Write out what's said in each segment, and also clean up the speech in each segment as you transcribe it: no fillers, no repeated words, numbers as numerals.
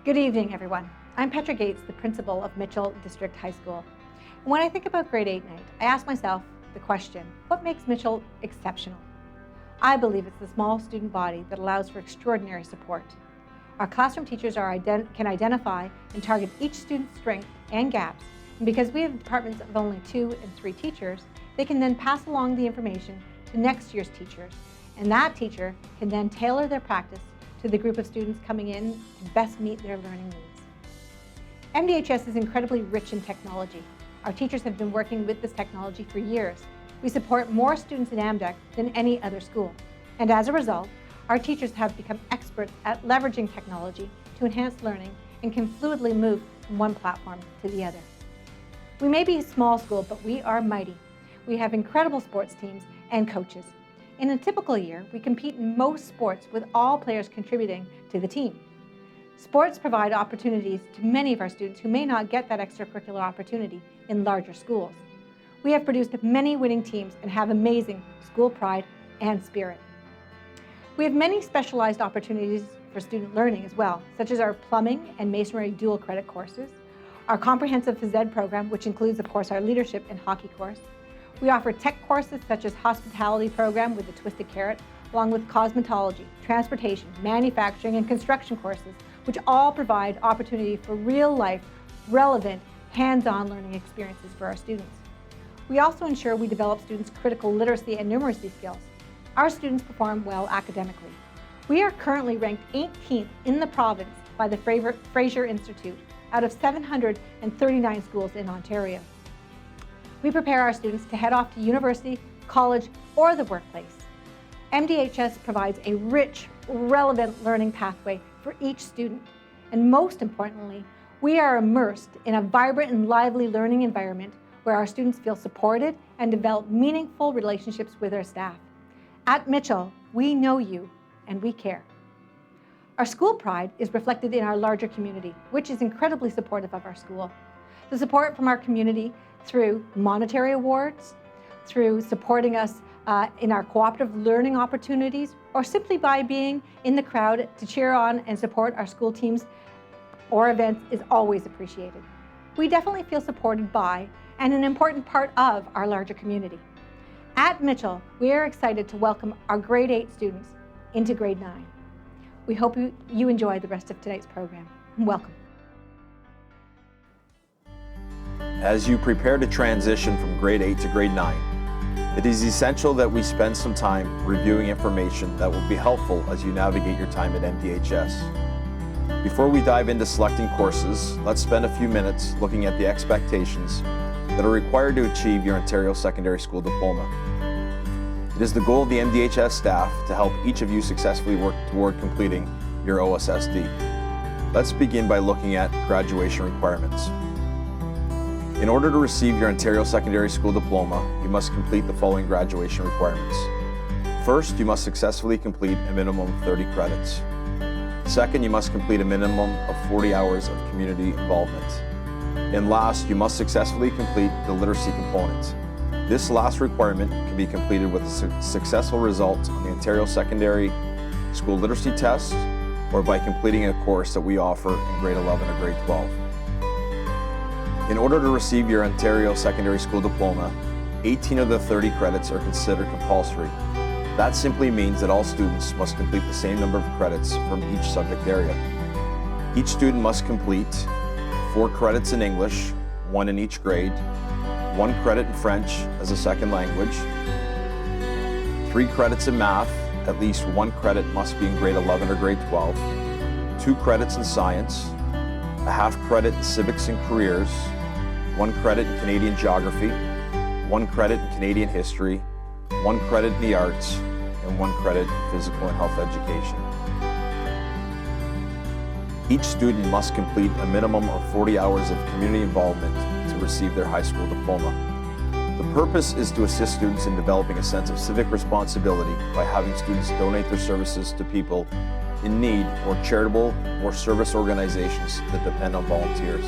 Good evening, everyone. I'm Petra Gates, the principal of Mitchell District High School. And when I think about grade 8 night, I ask myself the question, what makes Mitchell exceptional? I believe it's the small student body that allows for extraordinary support. Our classroom teachers can identify and target each student's strengths and gaps, and because we have departments of only 2 and 3 teachers, they can then pass along the information to next year's teachers, and that teacher can then tailor their practice to the group of students coming in to best meet their learning needs. MDHS is incredibly rich in technology. Our teachers have been working with this technology for years. We support more students in AMDEC than any other school. And as a result, our teachers have become experts at leveraging technology to enhance learning and can fluidly move from one platform to the other. We may be a small school, but we are mighty. We have incredible sports teams and coaches. In a typical year, we compete in most sports with all players contributing to the team. Sports provide opportunities to many of our students who may not get that extracurricular opportunity in larger schools. We have produced many winning teams and have amazing school pride and spirit. We have many specialized opportunities for student learning as well, such as our plumbing and masonry dual credit courses, our comprehensive phys ed program, which includes, of course, our leadership and hockey course. We offer tech courses such as hospitality program with the Twisted Carrot, along with cosmetology, transportation, manufacturing, and construction courses, which all provide opportunity for real-life, relevant, hands-on learning experiences for our students. We also ensure we develop students' critical literacy and numeracy skills. Our students perform well academically. We are currently ranked 18th in the province by the Fraser Institute out of 739 schools in Ontario. We prepare our students to head off to university, college, or the workplace. MDHS provides a rich, relevant learning pathway for each student. And most importantly, we are immersed in a vibrant and lively learning environment where our students feel supported and develop meaningful relationships with our staff. At Mitchell, we know you and we care. Our school pride is reflected in our larger community, which is incredibly supportive of our school. The support from our community through monetary awards, through supporting us in our cooperative learning opportunities, or simply by being in the crowd to cheer on and support our school teams or events is always appreciated. We definitely feel supported by and an important part of our larger community. At Mitchell, we are excited to welcome our grade 8 students into grade 9. We hope you enjoy the rest of tonight's program. Welcome. As you prepare to transition from grade 8 to grade 9, it is essential that we spend some time reviewing information that will be helpful as you navigate your time at MDHS. Before we dive into selecting courses, let's spend a few minutes looking at the expectations that are required to achieve your Ontario Secondary School Diploma. It is the goal of the MDHS staff to help each of you successfully work toward completing your OSSD. Let's begin by looking at graduation requirements. In order to receive your Ontario Secondary School Diploma, you must complete the following graduation requirements. First, you must successfully complete a minimum of 30 credits. Second, you must complete a minimum of 40 hours of community involvement. And last, you must successfully complete the literacy component. This last requirement can be completed with a successful result on the Ontario Secondary School Literacy Test or by completing a course that we offer in grade 11 or grade 12. In order to receive your Ontario Secondary School Diploma, 18 of the 30 credits are considered compulsory. That simply means that all students must complete the same number of credits from each subject area. Each student must complete 4 credits in English, 1 in each grade, 1 credit in French as a second language, 3 credits in math, at least 1 credit must be in grade 11 or grade 12, 2 credits in science, a half credit in civics and careers, 1 credit in Canadian geography, 1 credit in Canadian history, 1 credit in the arts, and 1 credit in physical and health education. Each student must complete a minimum of 40 hours of community involvement to receive their high school diploma. The purpose is to assist students in developing a sense of civic responsibility by having students donate their services to people in need or charitable or service organizations that depend on volunteers.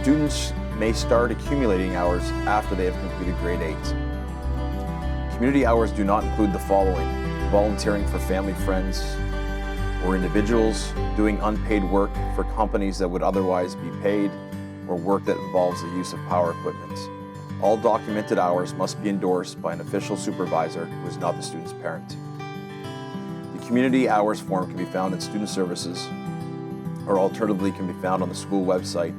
Students may start accumulating hours after they have completed grade 8. Community hours do not include the following: volunteering for family friends, or individuals doing unpaid work for companies that would otherwise be paid, or work that involves the use of power equipment. All documented hours must be endorsed by an official supervisor who is not the student's parent. The community hours form can be found in Student Services, or alternatively can be found on the school website.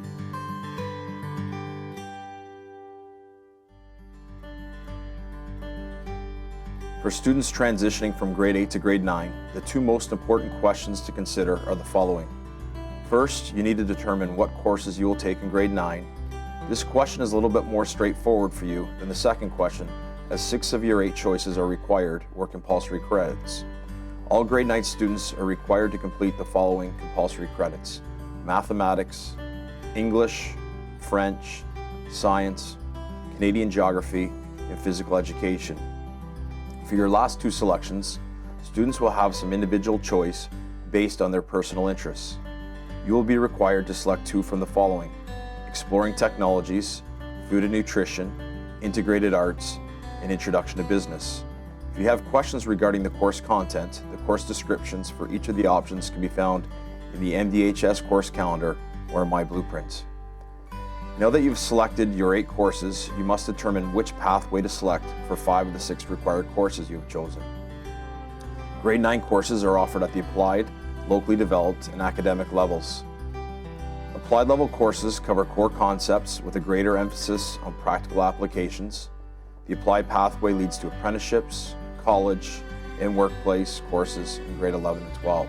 For students transitioning from grade 8 to grade 9, the two most important questions to consider are the following. First, you need to determine what courses you will take in grade 9. This question is a little bit more straightforward for you than the second question, as 6 of your 8 choices are required or compulsory credits. All grade 9 students are required to complete the following compulsory credits: mathematics, English, French, science, Canadian geography, and physical education. For your last 2 selections, students will have some individual choice based on their personal interests. You will be required to select 2 from the following: Exploring Technologies, Food and Nutrition, Integrated Arts, and Introduction to Business. If you have questions regarding the course content, the course descriptions for each of the options can be found in the MDHS course calendar or My Blueprint. Now that you've selected your 8 courses, you must determine which pathway to select for 5 of the 6 required courses you have chosen. Grade 9 courses are offered at the applied, locally developed, and academic levels. Applied level courses cover core concepts with a greater emphasis on practical applications. The applied pathway leads to apprenticeships, college, and workplace courses in grade 11 and 12.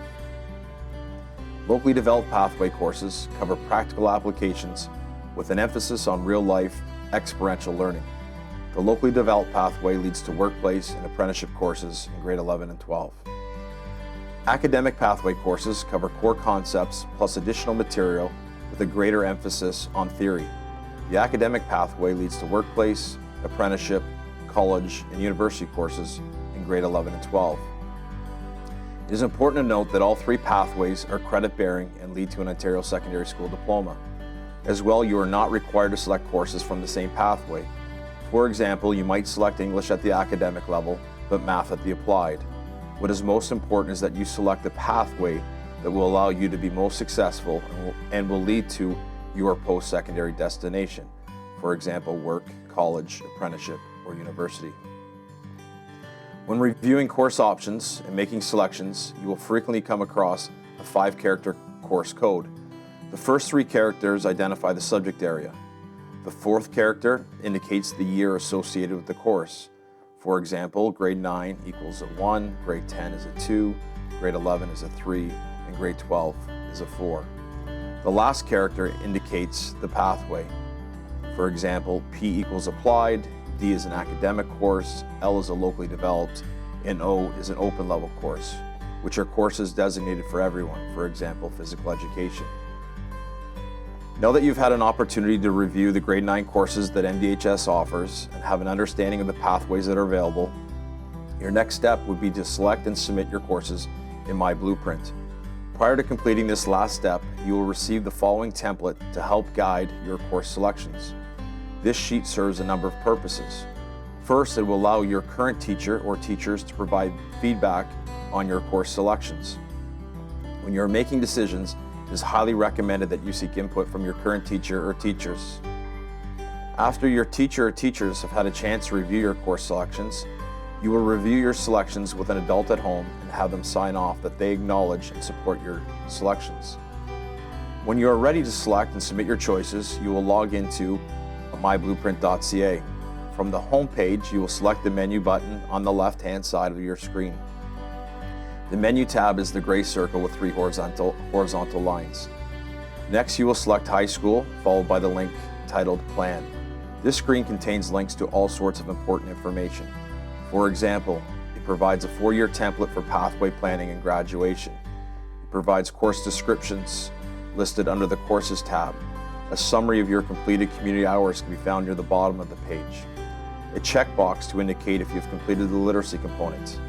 Locally developed pathway courses cover practical applications with an emphasis on real-life experiential learning. The locally developed pathway leads to workplace and apprenticeship courses in grade 11 and 12. Academic pathway courses cover core concepts plus additional material with a greater emphasis on theory. The academic pathway leads to workplace, apprenticeship, college, and university courses in grade 11 and 12. It is important to note that all 3 pathways are credit-bearing and lead to an Ontario Secondary School diploma. As well, you are not required to select courses from the same pathway. For example, you might select English at the academic level, but math at the applied. What is most important is that you select the pathway that will allow you to be most successful and will lead to your post-secondary destination. For example, work, college, apprenticeship, or university. When reviewing course options and making selections, you will frequently come across a 5-character course code. The first 3 characters identify the subject area. The 4th character indicates the year associated with the course. For example, grade 9 equals a 1, grade 10 is a 2, grade 11 is a 3, and grade 12 is a 4. The last character indicates the pathway. For example, P equals applied, D is an academic course, L is a locally developed, and O is an open level course, which are courses designated for everyone, for example, physical education. Now that you've had an opportunity to review the grade 9 courses that MDHS offers and have an understanding of the pathways that are available, your next step would be to select and submit your courses in My Blueprint. Prior to completing this last step, you will receive the following template to help guide your course selections. This sheet serves a number of purposes. First, it will allow your current teacher or teachers to provide feedback on your course selections. When you're making decisions, it is highly recommended that you seek input from your current teacher or teachers. After your teacher or teachers have had a chance to review your course selections, you will review your selections with an adult at home and have them sign off that they acknowledge and support your selections. When you are ready to select and submit your choices, you will log into myblueprint.ca. From the home page, you will select the menu button on the left-hand side of your screen. The menu tab is the gray circle with 3 horizontal lines. Next, you will select High School, followed by the link titled Plan. This screen contains links to all sorts of important information. For example, it provides a 4-year template for pathway planning and graduation. It provides course descriptions listed under the Courses tab. A summary of your completed community hours can be found near the bottom of the page. A checkbox to indicate if you have completed the literacy component.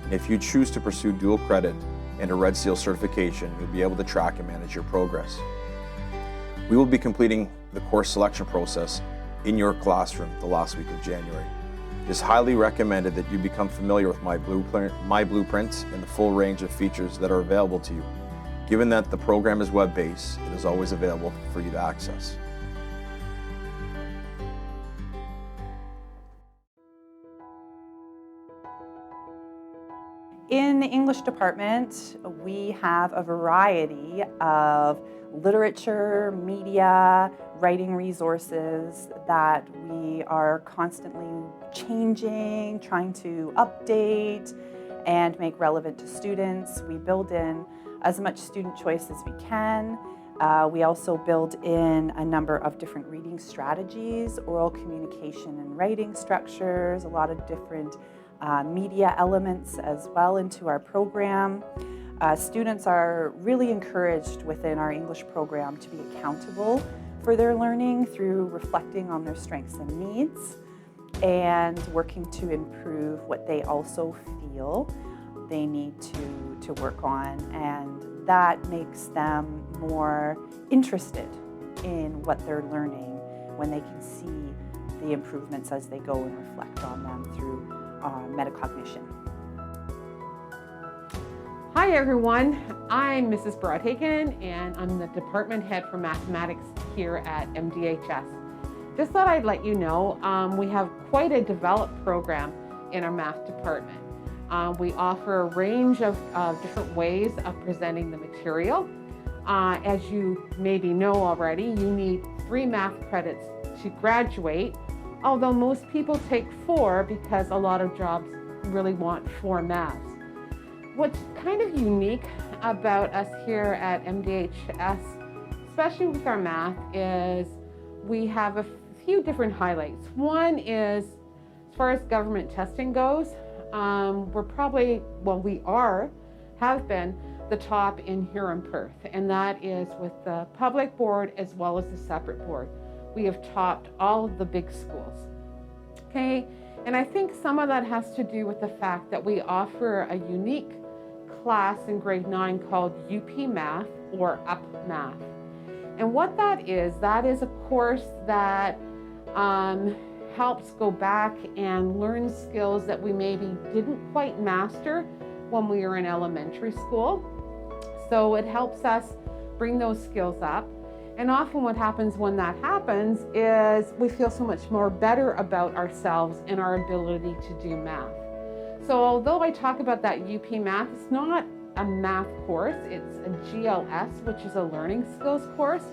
And if you choose to pursue dual credit and a Red Seal certification, you'll be able to track and manage your progress. We will be completing the course selection process in your classroom the last week of January. It is highly recommended that you become familiar with My Blueprint and the full range of features that are available to you. Given that the program is web-based, it is always available for you to access. In the English department, we have a variety of literature, media, writing resources that we are constantly changing, trying to update and make relevant to students. We build in as much student choice as we can. We also build in a number of different reading strategies, oral communication and writing structures, a lot of different media elements as well into our program. Students are really encouraged within our English program to be accountable for their learning through reflecting on their strengths and needs and working to improve what they also feel they need to work on, and that makes them more interested in what they're learning when they can see the improvements as they go and reflect on them through metacognition. Hi everyone, I'm Mrs. Broadhagen and I'm the department head for mathematics here at MDHS. Just thought I'd let you know we have quite a developed program in our math department. We offer a range of different ways of presenting the material. As you maybe know already, you need 3 math credits to graduate, although most people take 4 because a lot of jobs really want 4 maths. What's kind of unique about us here at MDHS, especially with our math, is we have a few different highlights. One is, as far as government testing goes, we're probably, well, have been the top in here in Perth, and that is with the public board as well as the separate board. We have topped all of the big schools. Okay, and I think some of that has to do with the fact that we offer a unique class in grade 9 called UP Math or Up Math. And what that is a course that helps go back and learn skills that we maybe didn't quite master when we were in elementary school. So it helps us bring those skills up. And often what happens when that happens is we feel so much more better about ourselves and our ability to do math. So although I talk about that UP Math, it's not a math course, it's a GLS, which is a learning skills course.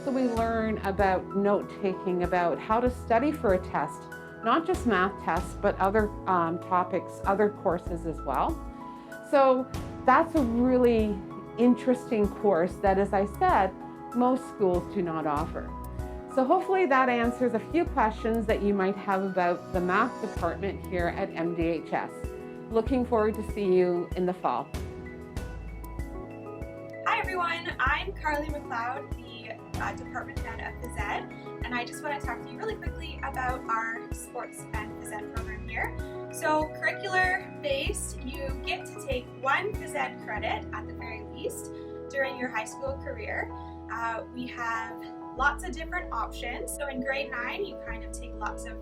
So we learn about note-taking, about how to study for a test, not just math tests, but other topics, other courses as well. So that's a really interesting course that, as I said, most schools do not offer. So hopefully that answers a few questions that you might have about the math department here at MDHS. Looking forward to see you in the fall. Hi everyone, I'm Carly McLeod, the department head of phys ed, and I just want to talk to you really quickly about our sports and phys ed program here. So curricular based, you get to take 1 phys ed credit at the very least during your high school career. We have lots of different options. So in grade 9, you kind of take lots of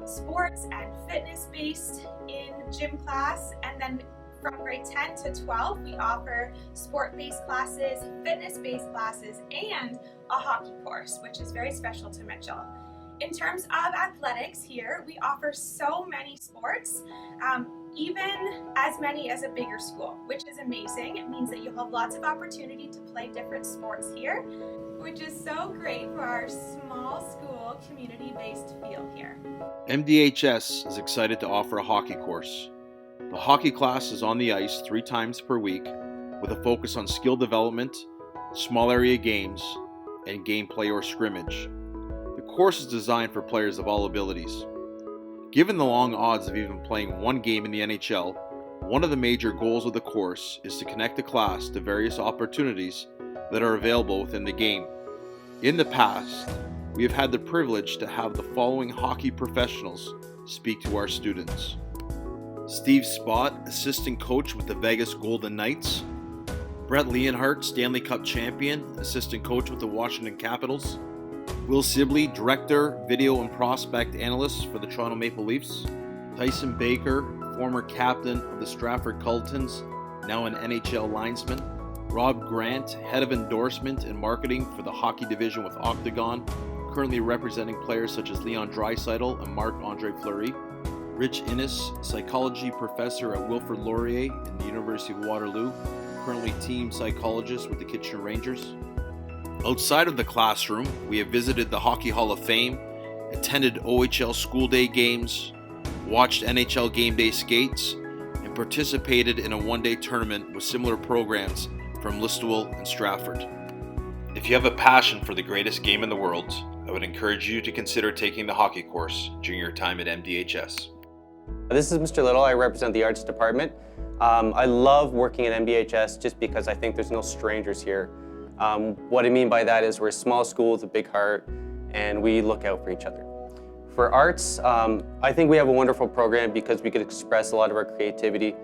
sports and fitness based in gym class, and then from grade 10 to 12, we offer sport-based classes, fitness-based classes, and a hockey course, which is very special to Mitchell. In terms of athletics here, we offer so many sports, even as many as a bigger school, which is amazing. It means that you'll have lots of opportunity to play different sports here, which is so great for our small school, community-based feel here. MDHS is excited to offer a hockey course. The hockey class is on the ice 3 times per week with a focus on skill development, small area games, and gameplay or scrimmage. The course is designed for players of all abilities. Given the long odds of even playing 1 game in the NHL, one of the major goals of the course is to connect the class to various opportunities that are available within the game. In the past, we have had the privilege to have the following hockey professionals speak to our students. Steve Spott, assistant coach with the Vegas Golden Knights. Brett Leonhardt, Stanley Cup champion, assistant coach with the Washington Capitals. Will Sibley, Director, Video and Prospect Analyst for the Toronto Maple Leafs. Tyson Baker, former captain of the Stratford Cultons, now an NHL linesman. Rob Grant, Head of Endorsement and Marketing for the Hockey Division with Octagon, currently representing players such as Leon Draisaitl and Marc-Andre Fleury. Rich Innes, Psychology Professor at Wilfrid Laurier in the University of Waterloo, currently Team Psychologist with the Kitchener Rangers. Outside of the classroom, we have visited the Hockey Hall of Fame, attended OHL school day games, watched NHL game day skates, and participated in a one-day tournament with similar programs from Listowel and Stratford. If you have a passion for the greatest game in the world, I would encourage you to consider taking the hockey course during your time at MDHS. This is Mr. Little. I represent the arts department. I love working at MDHS just because I think there's no strangers here. What I mean by that is we're a small school with a big heart and we look out for each other. For arts, I think we have a wonderful program because we could express a lot of our creativity.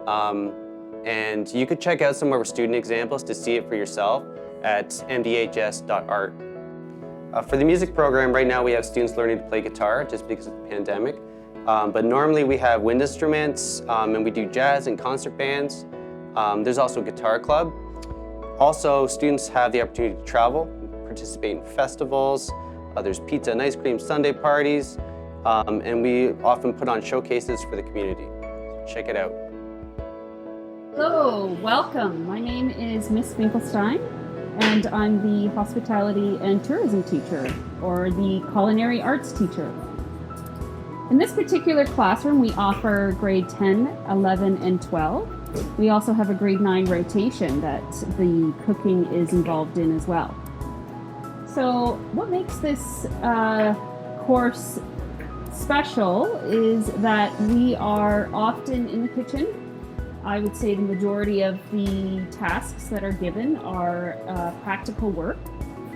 And you could check out some of our student examples to see it for yourself at mdhs.art. For the music program, right now we have students learning to play guitar just because of the pandemic. But normally we have wind instruments and we do jazz and concert bands. There's also a guitar club. Also, students have the opportunity to travel, participate in festivals. There's pizza and ice cream Sunday parties. And we often put on showcases for the community. Check it out. Hello, welcome. My name is Miss Finkelstein, and I'm the hospitality and tourism teacher, or the culinary arts teacher. In this particular classroom, we offer grade 10, 11, and 12. We also have a grade 9 rotation that the cooking is involved in as well. So what makes this course special is that we are often in the kitchen. I would say the majority of the tasks that are given are practical work.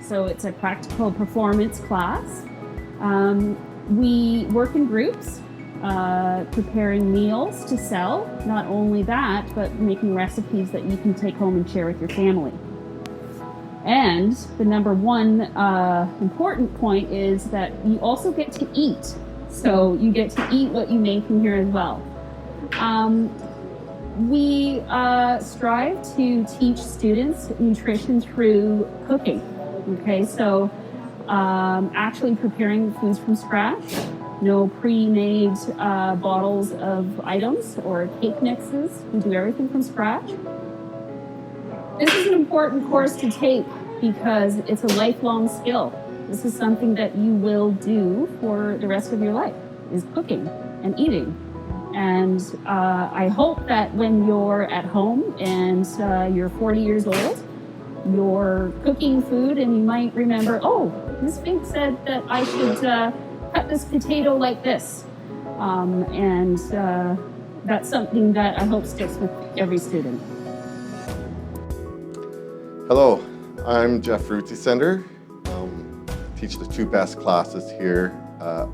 So it's a practical performance class. We work in groups, preparing meals to sell. Not only that, but making recipes that you can take home and share with your family. And the number one important point is that you also get to eat. So you get to eat what you make in here as well. We strive to teach students nutrition through cooking. Okay, so actually preparing foods from scratch, no pre-made bottles of items or cake mixes. We do everything from scratch. This is an important course to take because it's a lifelong skill. This is something that you will do for the rest of your life, is cooking and eating. And I hope that when you're at home and you're 40 years old, you're cooking food and you might remember, oh, Ms. Fink said that I should cut this potato like this. And that's something that I hope sticks with every student. Hello, I'm Jeff Rutisender. Teach the two best classes here at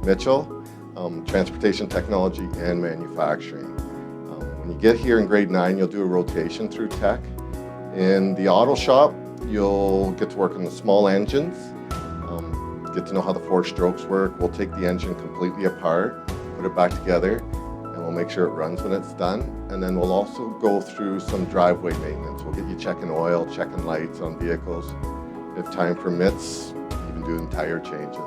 Mitchell. Transportation technology and manufacturing. When you get here in grade 9, you'll do a rotation through tech. In the auto shop, you'll get to work on the small engines, get to know how the 4 strokes work. We'll take the engine completely apart, put it back together, and we'll make sure it runs when it's done. And then we'll also go through some driveway maintenance. We'll get you checking oil, checking lights on vehicles. If time permits, even doing tire changes.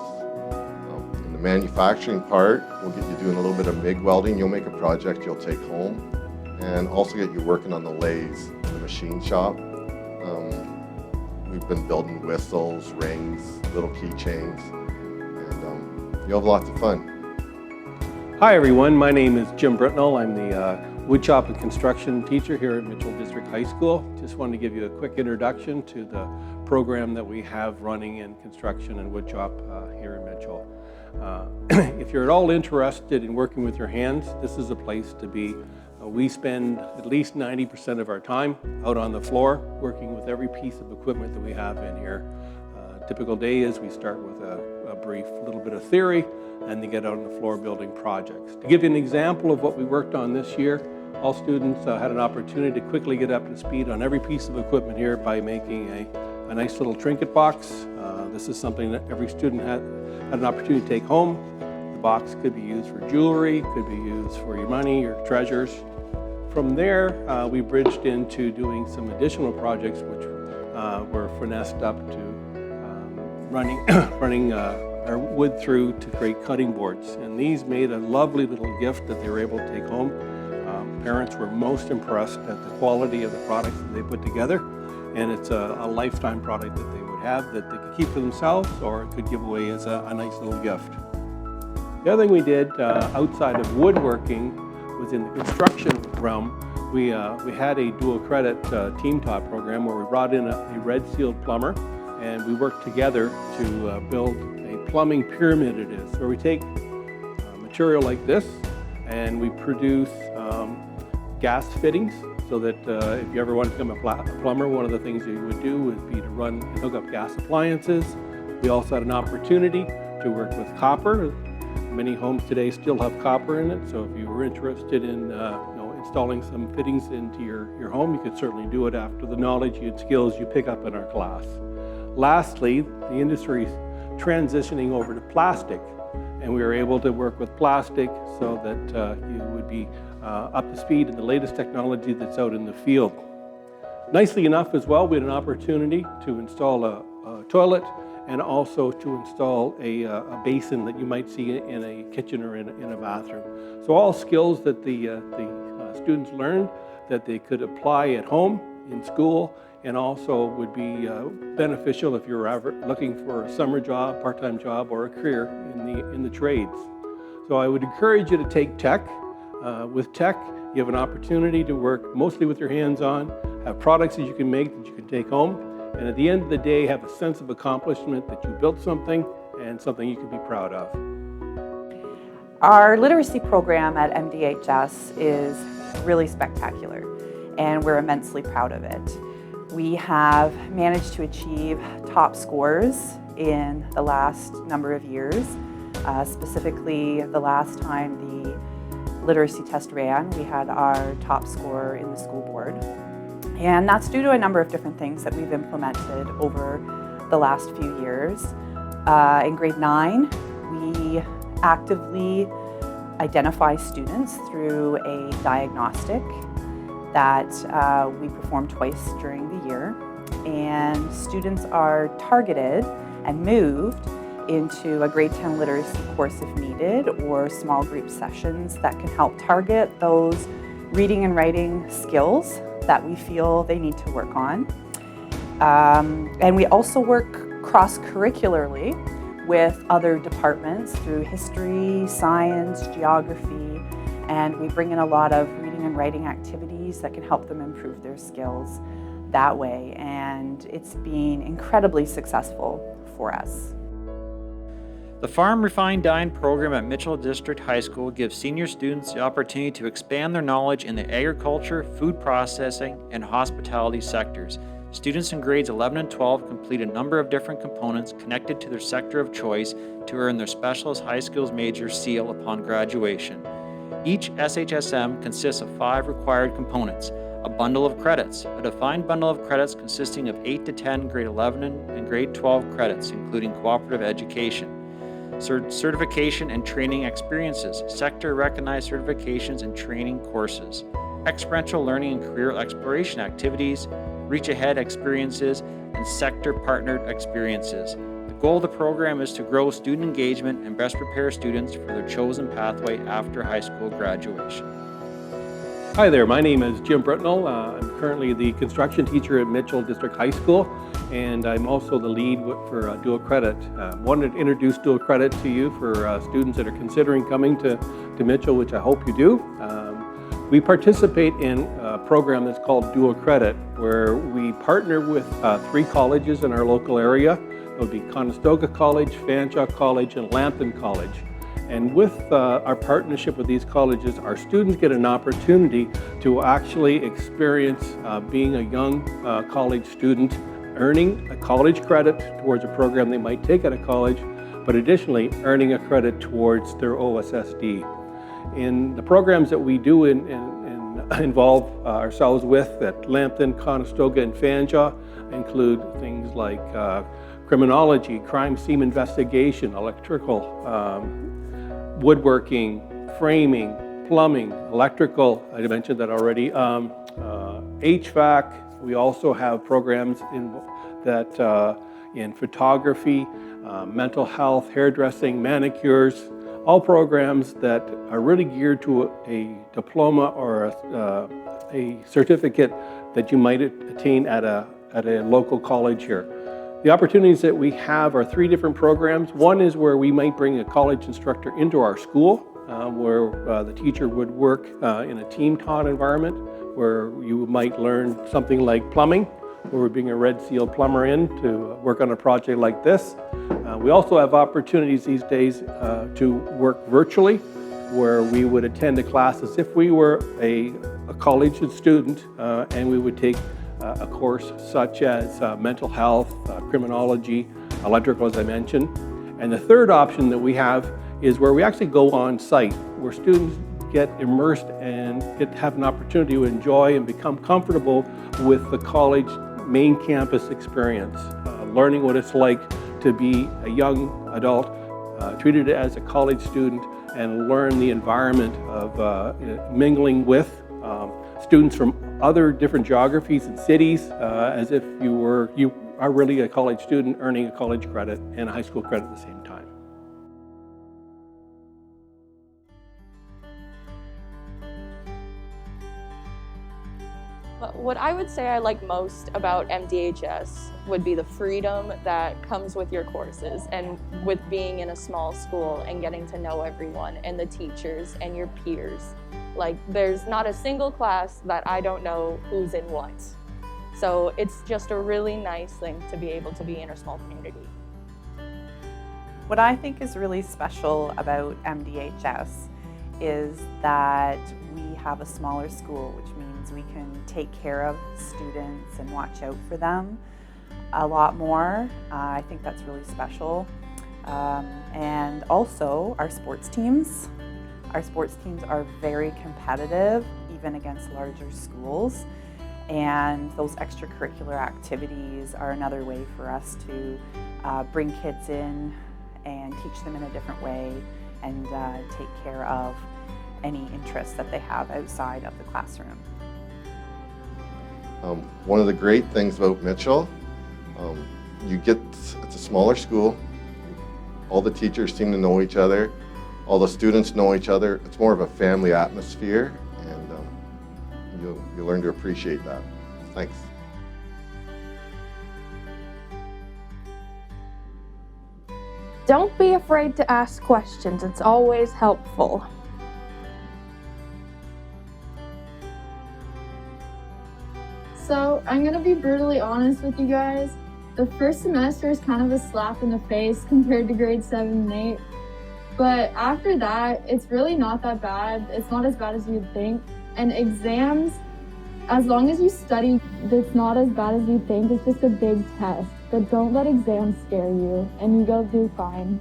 Manufacturing part, we'll get you doing a little bit of MIG welding. You'll make a project you'll take home, and also get you working on the lathes in the machine shop. We've been building whistles, rings, little keychains, and you'll have lots of fun. Hi everyone, my name is Jim Britnell. I'm the woodshop and construction teacher here at Mitchell District High School. Just wanted to give you a quick introduction to the program that we have running in construction and woodshop here in Mitchell. If you're at all interested in working with your hands, this is a place to be. We spend at least 90% of our time out on the floor working with every piece of equipment that we have in here. Typical day is we start with a brief little bit of theory and then get out on the floor building projects. To give you an example of what we worked on this year, all students had an opportunity to quickly get up to speed on every piece of equipment here by making a a nice little trinket box. This is something that every student had an opportunity to take home. The box could be used for jewelry, could be used for your money, your treasures. From there, we bridged into doing some additional projects which were finessed up to running our wood through to create cutting boards. And these made a lovely little gift that they were able to take home. Parents were most impressed at the quality of the products that they put together. And it's a lifetime product that they would have that they could keep for themselves or could give away as a nice little gift. The other thing we did outside of woodworking was in the construction realm. We had a dual credit team taught program where we brought in a red sealed plumber and we worked together to build a plumbing pyramid it is. Where we take material like this and we produce gas fittings so that if you ever want to become a plumber, one of the things you would do would be to run and hook up gas appliances. We also had an opportunity to work with copper. Many homes today still have copper in it, so if you were interested in installing some fittings into your home, you could certainly do it after the knowledge and skills you pick up in our class. Lastly, the industry is transitioning over to plastic, and we were able to work with plastic so that you would be up to speed in the latest technology that's out in the field. Nicely enough as well, we had an opportunity to install a toilet and also to install a basin that you might see in a kitchen or in a bathroom. So all skills that the students learned that they could apply at home, in school, and also would be beneficial if you're ever looking for a summer job, part-time job, or a career in the trades. So I would encourage you to take tech. With tech, you have an opportunity to work mostly with your hands on, have products that you can make that you can take home, and at the end of the day, have a sense of accomplishment that you built something and something you can be proud of. Our literacy program at MDHS is really spectacular, and we're immensely proud of it. We have managed to achieve top scores in the last number of years. Specifically, the last time the literacy test ran, we had our top score in the school board. And that's due to a number of different things that we've implemented over the last few years. In grade 9, we actively identify students through a diagnostic that we perform twice during the year. And students are targeted and moved into a grade 10 literacy course if needed, or small group sessions that can help target those reading and writing skills that we feel they need to work on. And we also work cross-curricularly with other departments through history, science, geography, and we bring in a lot of reading and writing activities that can help them improve their skills that way, and it's been incredibly successful for us. The Farm Refined Dine program at Mitchell District High School gives senior students the opportunity to expand their knowledge in the agriculture, food processing, and hospitality sectors. Students in grades 11 and 12 complete a number of different components connected to their sector of choice to earn their Specialist High Skills Major seal upon graduation. Each SHSM consists of 5 required components: a bundle of credits, a defined bundle of credits consisting of 8 to 10 grade 11 and grade 12 credits, including cooperative education, certification and training experiences, sector-recognized certifications and training courses, experiential learning and career exploration activities, reach-ahead experiences, and sector-partnered experiences. The goal of the program is to grow student engagement and best prepare students for their chosen pathway after high school graduation. Hi there, my name is Jim Britnell. I'm currently the construction teacher at Mitchell District High School, and I'm also the lead for dual credit. Wanted to introduce dual credit to you for students that are considering coming to Mitchell, which I hope you do. We participate in a program that's called Dual Credit, where we partner with 3 colleges in our local area. It would be Conestoga College, Fanshawe College, and Lambton College. And with our partnership with these colleges, our students get an opportunity to actually experience being a young college student, earning a college credit towards a program they might take at a college, but additionally earning a credit towards their OSSD. In the programs that we do in involve ourselves with at Lambton, Conestoga, and Fanja include things like criminology, crime scene investigation, electrical, woodworking, framing, plumbing, electrical, I mentioned that already, HVAC. We also have programs in photography, mental health, hairdressing, manicures, all programs that are really geared to a diploma or a certificate that you might attain at a local college here. The opportunities that we have are 3 different programs. One is where we might bring a college instructor into our school, where the teacher would work in a team-taught environment, where you might learn something like plumbing, where we're bringing a Red Seal plumber in to work on a project like this. We also have opportunities these days to work virtually, where we would attend a class as if we were a college student, and we would take a course such as mental health, criminology, electrical, as I mentioned. And the third option that we have is where we actually go on site, where students get immersed and have an opportunity to enjoy and become comfortable with the college main campus experience, learning what it's like to be a young adult, treated as a college student, and learn the environment of mingling with students from other different geographies and cities, as if you are really a college student earning a college credit and a high school credit at the same time. What I would say I like most about MDHS would be the freedom that comes with your courses and with being in a small school and getting to know everyone and the teachers and your peers. Like, there's not a single class that I don't know who's in what. So it's just a really nice thing to be able to be in a small community. What I think is really special about MDHS is that we have a smaller school, which means we can take care of students and watch out for them a lot more. I think that's really special. And also our sports teams. Our sports teams are very competitive, even against larger schools. And those extracurricular activities are another way for us to bring kids in and teach them in a different way and take care of any interests that they have outside of the classroom. One of the great things about Mitchell, it's a smaller school. All the teachers seem to know each other. All the students know each other. It's more of a family atmosphere, and you'll learn to appreciate that. Thanks. Don't be afraid to ask questions. It's always helpful. So, I'm going to be brutally honest with you guys. The first semester is kind of a slap in the face compared to grade 7 and 8. But after that, it's really not that bad. It's not as bad as you'd think. And exams, as long as you study, it's not as bad as you'd think. It's just a big test. But don't let exams scare you, and you'll do fine.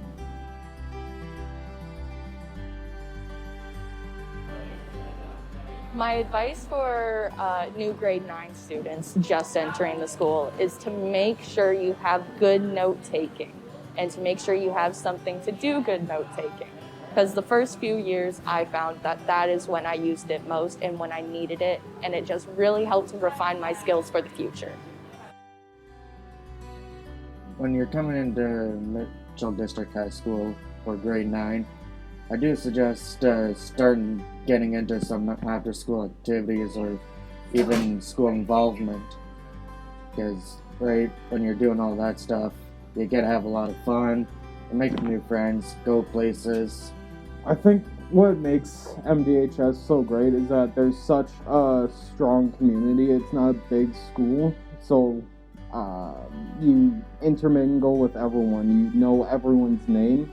My advice for new grade 9 students just entering the school is to make sure you have good note-taking and to make sure you have something to do good note-taking. Because the first few years I found that is when I used it most and when I needed it, and it just really helped to refine my skills for the future. When you're coming into Mitchell District High School for grade 9, I do suggest starting getting into some after-school activities or even school involvement, because right when you're doing all that stuff, you get to have a lot of fun, you make new friends, go places. I think what makes MDHS so great is that there's such a strong community. It's not a big school, so you intermingle with everyone. You know everyone's name.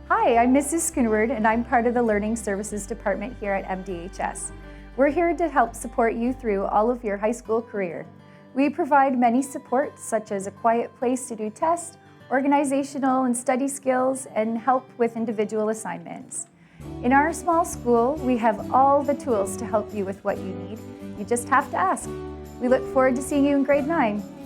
Hi, I'm Mrs. Schoonward, and I'm part of the Learning Services Department here at MDHS. We're here to help support you through all of your high school career. We provide many supports, such as a quiet place to do tests organizational and study skills, and help with individual assignments. In our small school, we have all the tools to help you with what you need. You just have to ask. We look forward to seeing you in grade 9.